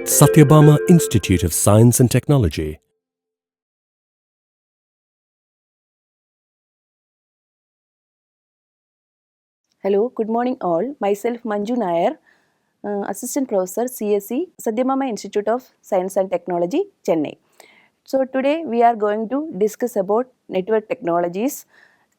Satyabama Institute of Science and Technology. Hello, good morning all. Myself Manju Nair, Assistant Professor CSE, Satyabama Institute of Science and Technology, Chennai. So today we are going to discuss about network technologies,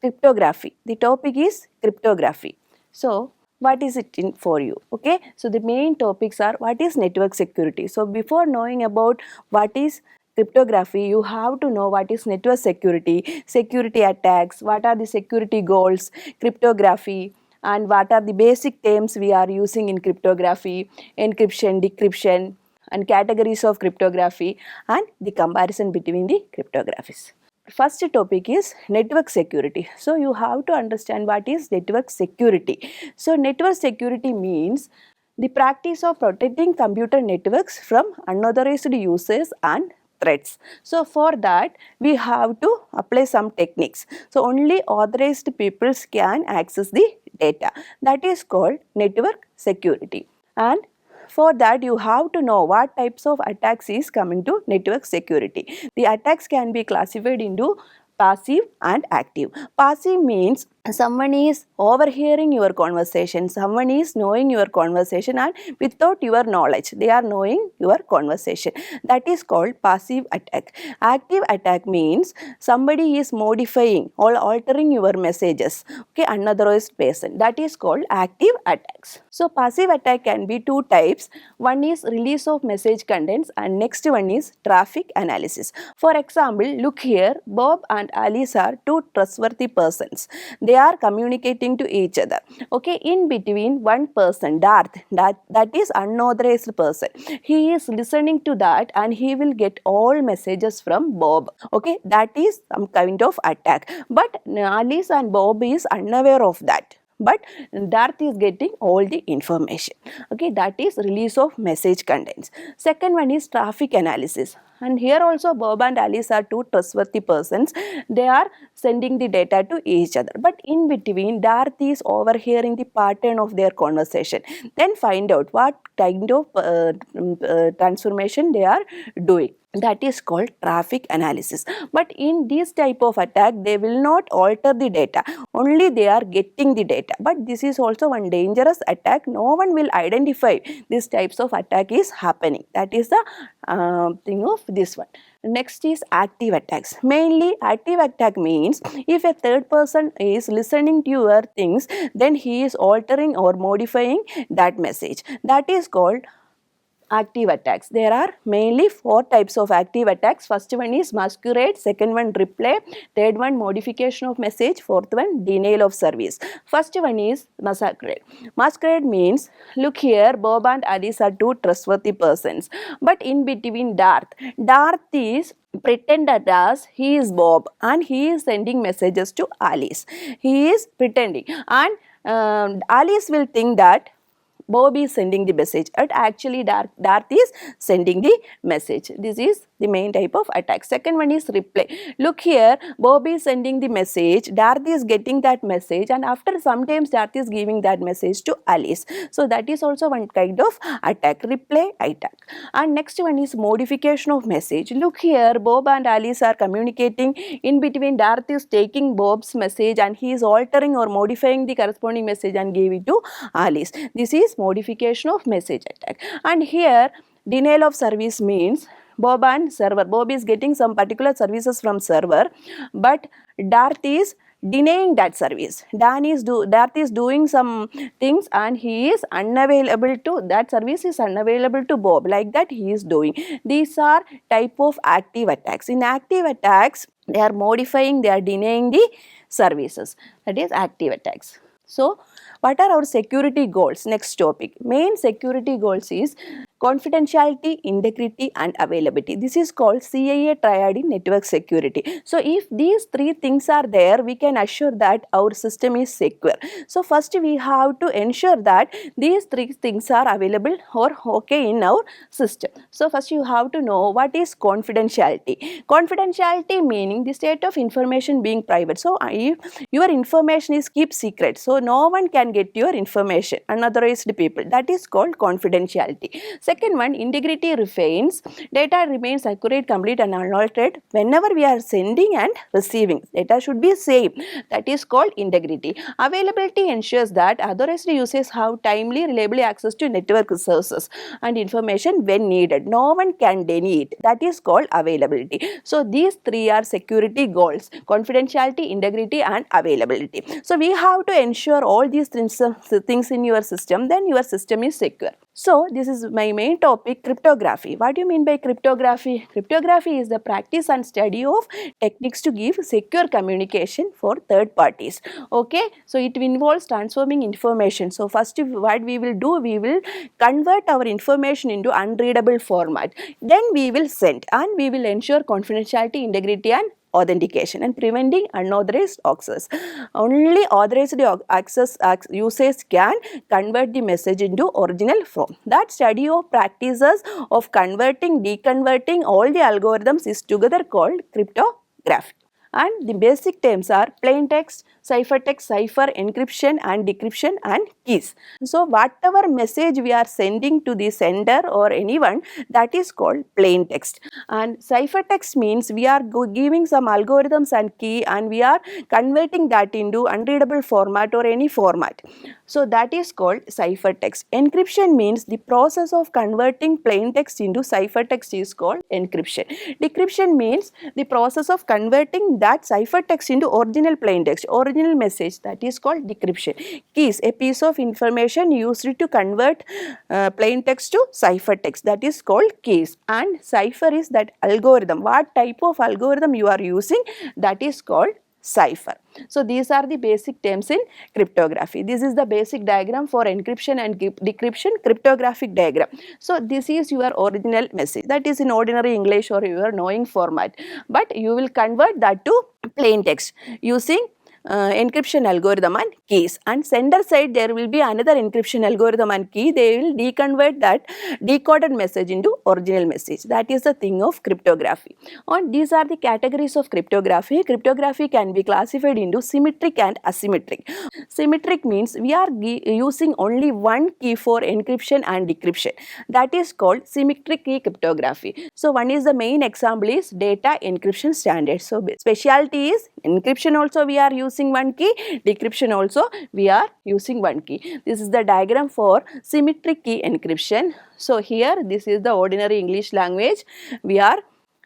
cryptography. The topic is cryptography. So what is it in for you? Okay, so the main topics are what is network security. So before knowing about what is cryptography, you have to know what is network security, security attacks, what are the security goals, cryptography, and what are the basic terms we are using in cryptography, encryption, decryption, and categories of cryptography, and the comparison between the cryptographies. First topic is network security. So you have to understand what is network security. So network security means the practice of protecting computer networks from unauthorized users and threats. So for that we have to apply some techniques. So only authorized people can access the data. That is called network security. And for that you have to know what types of attacks is coming to network security. The attacks can be classified into passive and active. Passive means someone is overhearing your conversation, someone is knowing your conversation, and without your knowledge they are knowing your conversation. That is called passive attack. Active attack means somebody is modifying or altering your messages, okay, unauthorized person. That is called active attacks. So passive attack can be two types. One is release of message contents and next one is traffic analysis. For example, look here, Bob and Alice are two trustworthy persons. They are communicating to each other. Okay, in between one person, Darth, that is unauthorized person. He is listening to that and he will get all messages from Bob. Okay, that is some kind of attack. But Alice and Bob is unaware of that. But Darth is getting all the information. Okay, that is release of message contents. Second one is traffic analysis. And here also Bob and Alice are two trustworthy persons. They are sending the data to each other. But in between, Darth is overhearing the pattern of their conversation. Then find out what kind of transformation they are doing. That is called traffic analysis. But in this type of attack, they will not alter the data. Only they are getting the data. But this is also one dangerous attack. No one will identify these types of attack is happening. That is the thing of this one. Next is active attacks. Mainly active attack means if a third person is listening to your things, then he is altering or modifying that message. That is called active attacks. There are mainly four types of active attacks. First one is masquerade, second one replay, third one modification of message, fourth one denial of service. First one is masquerade. Masquerade means, look here, Bob and Alice are two trustworthy persons, but in between Darth is pretended as he is Bob and he is sending messages to Alice. He is pretending, and Alice will think that Bob is sending the message, but actually Darth is sending the message. This is the main type of attack. Second one is replay. Look here, Bob is sending the message, Darth is getting that message, and after sometimes Darth is giving that message to Alice. So that is also one kind of attack, replay attack. And next one is modification of message. Look here, Bob and Alice are communicating. In between, Darth is taking Bob's message and he is altering or modifying the corresponding message and gave it to Alice. This is modification of message attack. And here denial of service means Bob and server. Bob is getting some particular services from server, but Darth is denying that service. Darth is doing some things and he is unavailable to, that service is unavailable to Bob, like that he is doing. These are type of active attacks. In active attacks, they are modifying, they are denying the services. That is active attacks. So what are our security goals? Next topic. Main security goals is confidentiality, integrity, and availability. This is called CIA triad in network security. So if these three things are there, we can assure that our system is secure. So first we have to ensure that these three things are available or okay in our system. So first you have to know what is confidentiality. Confidentiality meaning the state of information being private. So if your information is kept secret, so no one can get your information, unauthorized people. That is called confidentiality. Second one, integrity remains. Data remains accurate, complete and unaltered whenever we are sending and receiving. Data should be same. That is called integrity. Availability ensures that authorized users have timely, reliably access to network resources and information when needed. No one can deny it. That is called availability. So these three are security goals: confidentiality, integrity and availability. So we have to ensure all these things in your system, then your system is secure. So this is my main topic, cryptography. What do you mean by cryptography? Cryptography is the practice and study of techniques to give secure communication for third parties. Okay, so it involves transforming information. So first what we will do, we will convert our information into unreadable format. Then we will send, and we will ensure confidentiality, integrity and authentication, and preventing unauthorized access. Only authorized access users can convert the message into original form. That study of practices of converting, deconverting all the algorithms is together called cryptography. And the basic terms are plain text, ciphertext, cipher, encryption and decryption and keys. So whatever message we are sending to the sender or anyone, that is called plain text. And ciphertext means we are giving some algorithms and key, and we are converting that into unreadable format or any format. So that is called ciphertext. Encryption means the process of converting plain text into ciphertext is called encryption. Decryption means the process of converting that ciphertext into original plain text, original message, that is called decryption. Keys, a piece of information used to convert plain text to ciphertext, that is called keys. And cipher is that algorithm, what type of algorithm you are using, that is called cipher. So these are the basic terms in cryptography. This is the basic diagram for encryption and decryption, cryptographic diagram. So this is your original message, that is in ordinary English or your knowing format, but you will convert that to plain text using encryption algorithm and keys. And sender side there will be another encryption algorithm and key. They will deconvert that decoded message into original message. That is the thing of cryptography. And these are the categories of cryptography. Cryptography can be classified into symmetric and asymmetric. Symmetric means we are using only one key for encryption and decryption. That is called symmetric key cryptography. So one is the main example is data encryption standard. So specialty is encryption also we are using one key, decryption also we are using one key. This is the diagram for symmetric key encryption. So here this is the ordinary English language. We are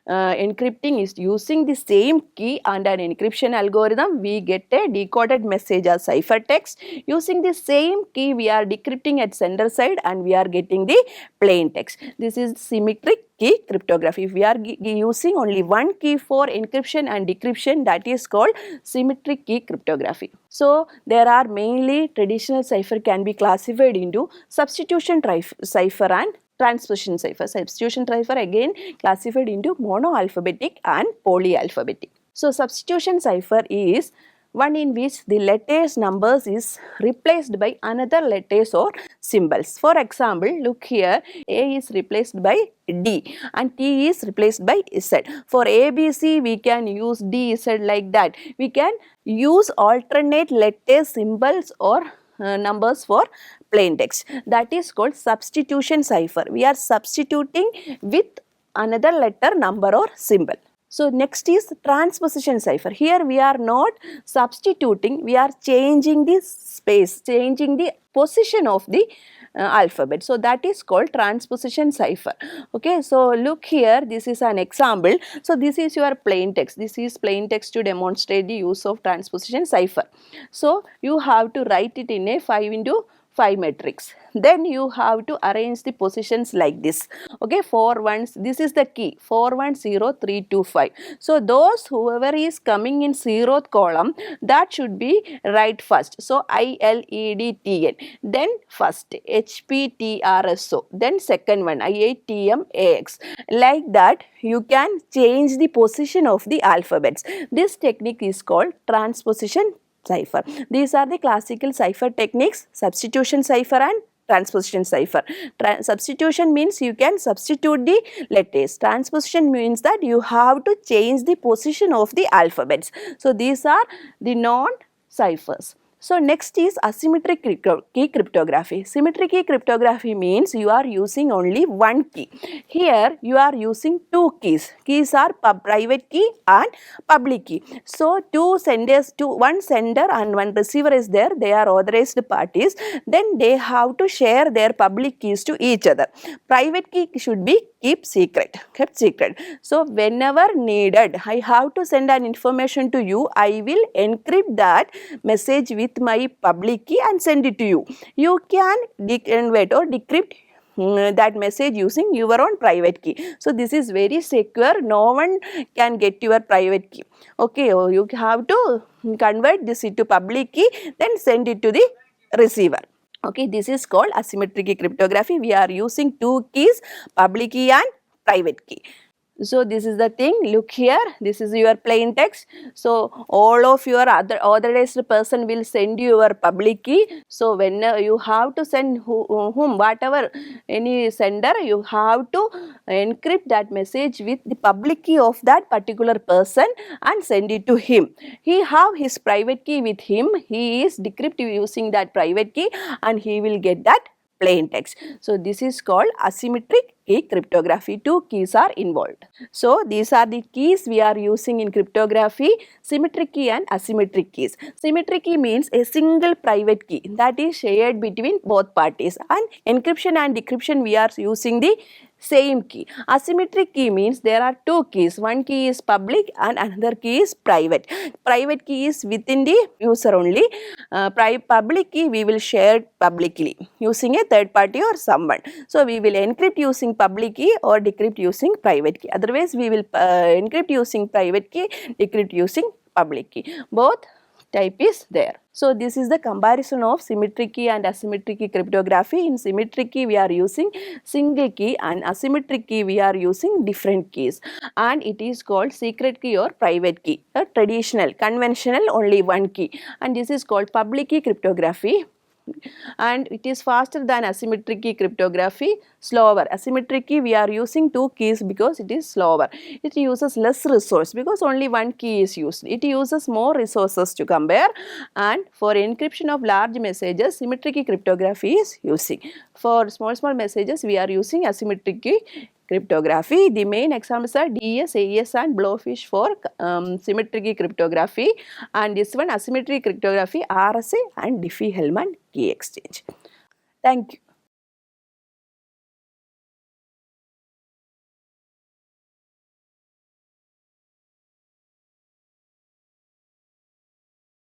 encrypting is using the same key and an encryption algorithm. We get a decoded message as ciphertext. Using the same key we are decrypting at sender side and we are getting the plain text. This is symmetric key cryptography. If we are using only one key for encryption and decryption, that is called symmetric key cryptography. So there are mainly traditional cipher can be classified into substitution cipher and transposition cipher. Substitution cipher again classified into monoalphabetic and polyalphabetic. So substitution cipher is one in which the letters numbers is replaced by another letters or symbols. For example, look here, A is replaced by D and T is replaced by Z. For ABC we can use D, Z like that. We can use alternate letters, symbols or numbers for plain text. That is called substitution cipher. We are substituting with another letter, number or symbol. So next is transposition cipher. Here we are not substituting, we are changing the space, changing the position of the alphabet. So that is called transposition cipher. Okay, so look here, this is an example. So this is your plain text. This is plain text to demonstrate the use of transposition cipher. So you have to write it in a 5x5 matrix. Then you have to arrange the positions like this. Okay, 4 ones, this is the key 410325. So those whoever is coming in 0th column, that should be right first. So ILEDTN, then first HPTRSO, then second one IATMAX. Like that you can change the position of the alphabets. This technique is called transposition cipher. These are the classical cipher techniques: substitution cipher and transposition cipher. Substitution means you can substitute the letters. Transposition means that you have to change the position of the alphabets. So these are the non-ciphers. So next is asymmetric key cryptography. Symmetric key cryptography means you are using only one key. Here you are using two keys. Keys are private key and public key. So one sender and one receiver is there. They are authorized parties. Then they have to share their public keys to each other. Private key should be kept secret. So whenever needed, I have to send an information to you. I will encrypt that message with my public key and send it to you. You can decrypt that message using your own private key. So this is very secure. No one can get your private key. Okay, you have to convert this into public key, then send it to the receiver. Okay, this is called asymmetric key cryptography. We are using two keys, public key and private key. So this is the thing, look here, this is your plain text. So all of your other authorized person will send you your public key. So when you have to send whom, whatever any sender, you have to encrypt that message with the public key of that particular person and send it to him. He have his private key with him, he is decrypt using that private key and he will get that plain text. So this is called asymmetric key cryptography. Two keys are involved. So these are the keys we are using in cryptography: symmetric key and asymmetric keys. Symmetric key means a single private key that is shared between both parties, and encryption and decryption we are using the same key. Asymmetric key means there are two keys. One key is public and another key is private. Private key is within the user only. Public key we will share publicly using a third party or someone. So we will encrypt using public key or decrypt using private key. Otherwise we will encrypt using private key, decrypt using public key. Both type is there. So this is the comparison of symmetric key and asymmetric key cryptography. In symmetric key we are using single key, and asymmetric key we are using different keys, and it is called secret key or private key. A traditional, conventional, only one key, and this is called public key cryptography. And it is faster than asymmetric key cryptography, slower. Asymmetric key we are using two keys because it is slower. It uses less resource because only one key is used. It uses more resources to compare, and for encryption of large messages, symmetric key cryptography is using. For small messages we are using asymmetric key cryptography. The main examples are DES, AES and Blowfish for symmetric key cryptography, and this one asymmetric cryptography, RSA and Diffie-Hellman key exchange. Thank you.